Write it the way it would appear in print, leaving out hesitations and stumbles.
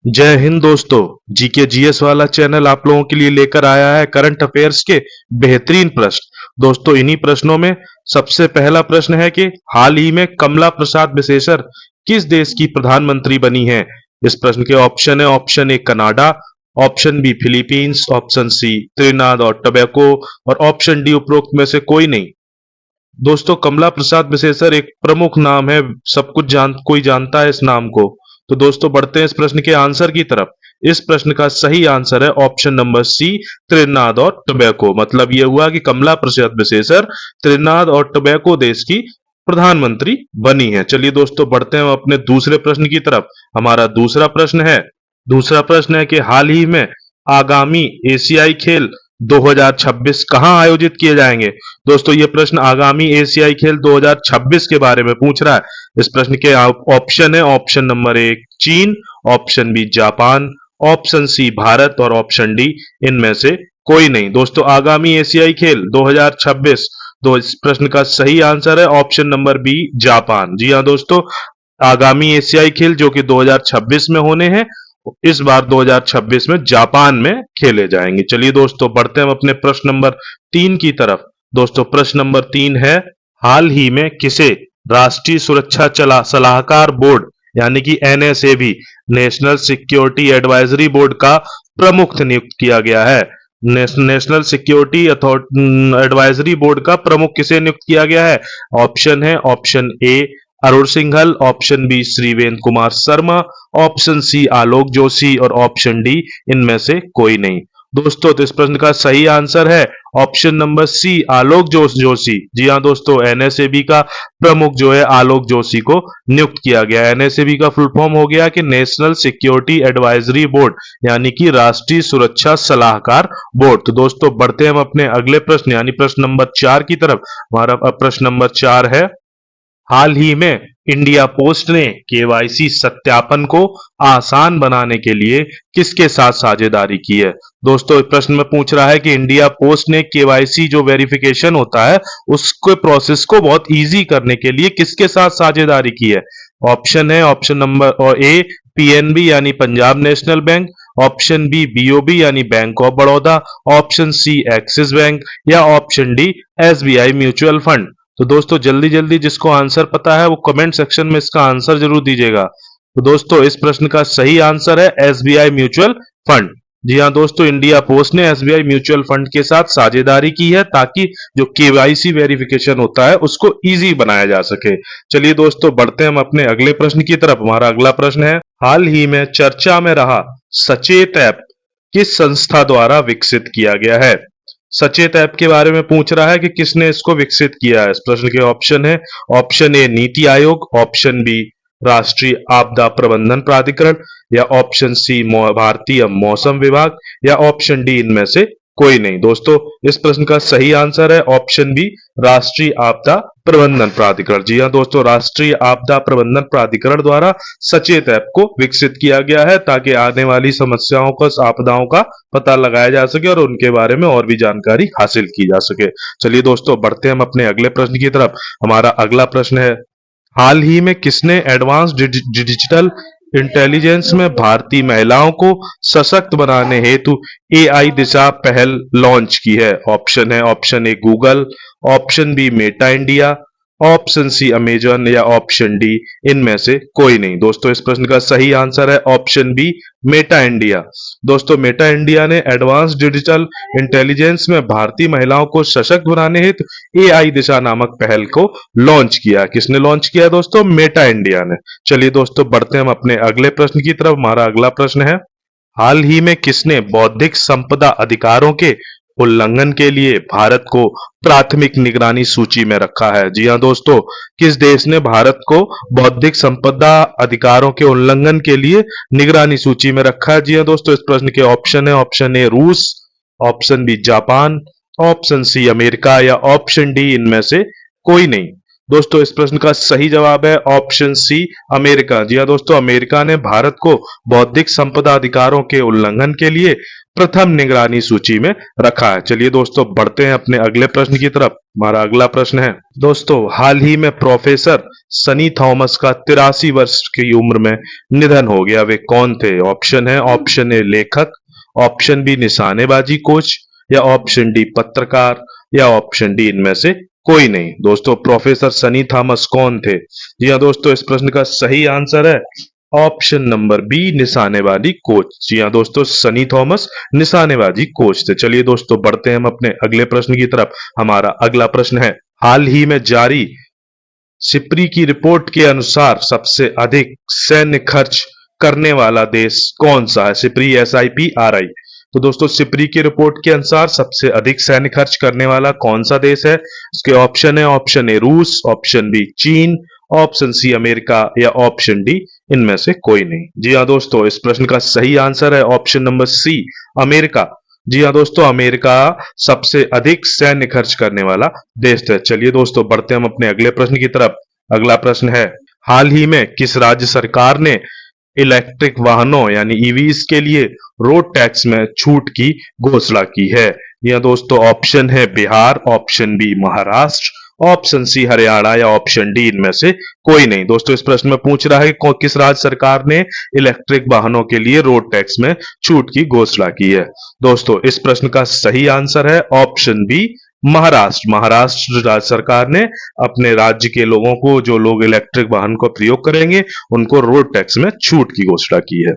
जय हिंद दोस्तों। GK GS वाला चैनल आप लोगों के लिए लेकर आया है करंट अफेयर्स के बेहतरीन प्रश्न। दोस्तों इन्हीं प्रश्नों में सबसे पहला प्रश्न है कि हाल ही में कमला प्रसाद बिसेसर किस देश की प्रधानमंत्री बनी है। इस प्रश्न के ऑप्शन है, option A Canada, option B Philippines, option C Trinidad और टोबैको और ऑप्शन डी उपरोक्त में से कोई नहीं। दोस्तों कमला प्रसाद बिसेसर एक प्रमुख नाम है, सब कुछ कोई जानता है इस नाम को। तो दोस्तों बढ़ते हैं इस प्रश्न के आंसर की तरफ। इस प्रश्न का सही आंसर है ऑप्शन नंबर सी, त्रिनाद और टोबैको। मतलब यह हुआ कि कमला प्रसाद बिसेसर त्रिनाद और टोबैको देश की प्रधानमंत्री बनी है। चलिए दोस्तों बढ़ते हैं अपने दूसरे प्रश्न की तरफ। हमारा दूसरा प्रश्न है कि हाल ही में आगामी एशियाई खेल 2026 कहां आयोजित किए जाएंगे। दोस्तों ये प्रश्न आगामी एशियाई खेल 2026 के बारे में पूछ रहा है। इस प्रश्न के ऑप्शन है, ऑप्शन नंबर ए चीन, option B Japan, option C Bharat और ऑप्शन डी इनमें से कोई नहीं। दोस्तों आगामी एशियाई खेल 2026, तो इस प्रश्न का सही आंसर है ऑप्शन नंबर बी जापान। जी हाँ दोस्तों, आगामी एशियाई खेल जो कि 2026 में होने हैं, इस बार 2026 में जापान में खेले जाएंगे। चलिए दोस्तों बढ़ते हैं अपने प्रश्न नंबर 3 की तरफ। दोस्तों प्रश्न नंबर 3 है, हाल ही में किसे राष्ट्रीय सुरक्षा चला सलाहकार बोर्ड यानी कि एनएसएबी नेशनल सिक्योरिटी एडवाइजरी बोर्ड का प्रमुख नियुक्त किया गया है। नेशनल सिक्योरिटी एडवाइजरी बोर्ड का प्रमुख किसे नियुक्त किया गया है। ऑप्शन है, option A Arun Singhal, option B Shrivendra Kumar Sharma, option C Alok Joshi और ऑप्शन डी इनमें से कोई नहीं। दोस्तों तो इस प्रश्न का सही आंसर है option number C Alok Joshi. जी हाँ दोस्तों, एनएसएबी का प्रमुख जो है आलोक जोशी को नियुक्त किया गया। एनएसएबी का फुल फॉर्म हो गया कि नेशनल सिक्योरिटी एडवाइजरी बोर्ड यानी कि राष्ट्रीय सुरक्षा सलाहकार बोर्ड। तो दोस्तों बढ़ते हैं हम अपने अगले प्रश्न यानी प्रश्न नंबर 4 की तरफ। हमारा प्रश्न नंबर 4 है, हाल ही में इंडिया पोस्ट ने केवाईसी सत्यापन को आसान बनाने के लिए किसके साथ साझेदारी की है। दोस्तों प्रश्न में पूछ रहा है कि इंडिया पोस्ट ने केवाईसी जो वेरिफिकेशन होता है उसके प्रोसेस को बहुत इजी करने के लिए किसके साथ साझेदारी की है। ऑप्शन है, ऑप्शन नंबर और ए पीएनबी यानी Punjab National Bank, option B BOB यानी बैंक ऑफ बड़ौदा, ऑप्शन सी एक्सिस बैंक या option D SBI mutual fund. तो दोस्तों जल्दी जल्दी जिसको आंसर पता है वो कमेंट सेक्शन में इसका आंसर जरूर दीजिएगा। तो दोस्तों इस प्रश्न का सही आंसर है एसबीआई म्यूचुअल फंड। जी हाँ दोस्तों, इंडिया पोस्ट ने एसबीआई म्यूचुअल फंड के साथ साझेदारी की है ताकि जो केवाईसी वेरिफिकेशन होता है उसको इजी बनाया जा सके। चलिए दोस्तों बढ़ते हैं हम अपने अगले प्रश्न की तरफ। हमारा अगला प्रश्न है, हाल ही में चर्चा में रहा सचेत ऐप किस संस्था द्वारा विकसित किया गया है। सचेत ऐप के बारे में पूछ रहा है कि किसने इसको विकसित किया है। इस प्रश्न के ऑप्शन है, ऑप्शन ए नीति आयोग, ऑप्शन बी राष्ट्रीय आपदा प्रबंधन प्राधिकरण या ऑप्शन सी भारतीय मौसम विभाग या ऑप्शन डी इनमें से कोई नहीं। दोस्तों इस प्रश्न का सही आंसर है ऑप्शन बी राष्ट्रीय आपदा प्रबंधन प्राधिकरण। जी हाँ दोस्तों, राष्ट्रीय आपदा प्रबंधन प्राधिकरण द्वारा सचेत ऐप को विकसित किया गया है ताकि आने वाली समस्याओं का, आपदाओं का पता लगाया जा सके और उनके बारे में और भी जानकारी हासिल की जा सके। चलिए दोस्तों बढ़ते हैं हम अपने अगले प्रश्न की तरफ। हमारा अगला प्रश्न है, हाल ही में किसने एडवांस डिजिटल इंटेलिजेंस में भारतीय महिलाओं को सशक्त बनाने हेतु एआई दिशा पहल लॉन्च की है। ऑप्शन है, option A Google, option B Meta India, option C Amazon या ऑप्शन डी इनमें से कोई नहीं। दोस्तों इस प्रश्न का सही आंसर है ऑप्शन बी मेटा इंडिया। दोस्तों मेटा इंडिया ने एडवांस डिजिटल इंटेलिजेंस में भारतीय महिलाओं को सशक्त बनाने हेतु एआई दिशा नामक पहल को लॉन्च किया। किसने लॉन्च किया दोस्तों? मेटा इंडिया ने। चलिए दोस्तों बढ़ते हैं हम अपने अगले प्रश्न की तरफ। हमारा अगला प्रश्न है, हाल ही में किसने बौद्धिक संपदा अधिकारों के उल्लंघन के लिए भारत को प्राथमिक निगरानी सूची में रखा है। जी हाँ दोस्तों, किस देश ने भारत को बौद्धिक संपदा अधिकारों के उल्लंघन के लिए निगरानी सूची में रखा है। जी हाँ दोस्तों, इस प्रश्न के ऑप्शन है, ऑप्शन ए रूस, option B Japan, option C America या ऑप्शन डी इनमें से कोई नहीं। दोस्तों इस प्रश्न का सही जवाब है ऑप्शन सी, अमेरिका। जी हाँ दोस्तों, अमेरिका ने भारत को बौद्धिक संपदा अधिकारों के उल्लंघन के लिए प्रथम निगरानी सूची में रखा है। चलिए दोस्तों बढ़ते हैं अपने अगले प्रश्न की तरफ। हमारा अगला प्रश्न है दोस्तों, हाल ही में प्रोफेसर सनी थॉमस का 83 वर्ष की उम्र में निधन हो गया। वे कौन थे? ऑप्शन है, ऑप्शन ए लेखक, ऑप्शन बी निशानेबाजी कोच, या ऑप्शन डी पत्रकार, या ऑप्शन डी इनमें से कोई नहीं। दोस्तों प्रोफेसर सनी थॉमस कौन थे? जी हाँ दोस्तों, इस प्रश्न का सही आंसर है ऑप्शन नंबर बी, निशानेबाजी कोच। जी हाँ दोस्तों, सनी थॉमस निशानेबाजी कोच थे। चलिए दोस्तों बढ़ते हैं हम अपने अगले प्रश्न की तरफ। हमारा अगला प्रश्न है, हाल ही में जारी सिप्री की रिपोर्ट के अनुसार सबसे अधिक सैन्य खर्च करने वाला देश कौन सा है? SIPRI, SIPRI। तो दोस्तों सिप्री की रिपोर्ट के अनुसार सबसे अधिक सैन्य खर्च करने वाला कौन सा देश है? इसके ऑप्शन है, ऑप्शन ए रूस, ऑप्शन बी चीन, ऑप्शन सी अमेरिका, या ऑप्शन डी इनमें से कोई नहीं। जी हाँ दोस्तों, इस प्रश्न का सही आंसर है ऑप्शन नंबर सी, अमेरिका। जी हाँ दोस्तों, अमेरिका सबसे अधिक सैन्य खर्च करने वाला देश है। चलिए दोस्तों बढ़ते हैं हम अपने अगले प्रश्न की तरफ। अगला प्रश्न है, हाल ही में किस राज्य सरकार ने इलेक्ट्रिक वाहनों यानी ईवीज के लिए रोड टैक्स में छूट की घोषणा की है? यह दोस्तों ऑप्शन है Bihar, option B Maharashtra, option C Haryana, या ऑप्शन डी इनमें से कोई नहीं। दोस्तों इस प्रश्न में पूछ रहा है कि किस राज्य सरकार ने इलेक्ट्रिक वाहनों के लिए रोड टैक्स में छूट की घोषणा की है? दोस्तों इस प्रश्न का सही आंसर है ऑप्शन बी, महाराष्ट्र। महाराष्ट्र राज्य सरकार ने अपने राज्य के लोगों को, जो लोग इलेक्ट्रिक वाहन का प्रयोग करेंगे, उनको रोड टैक्स में छूट की घोषणा की है।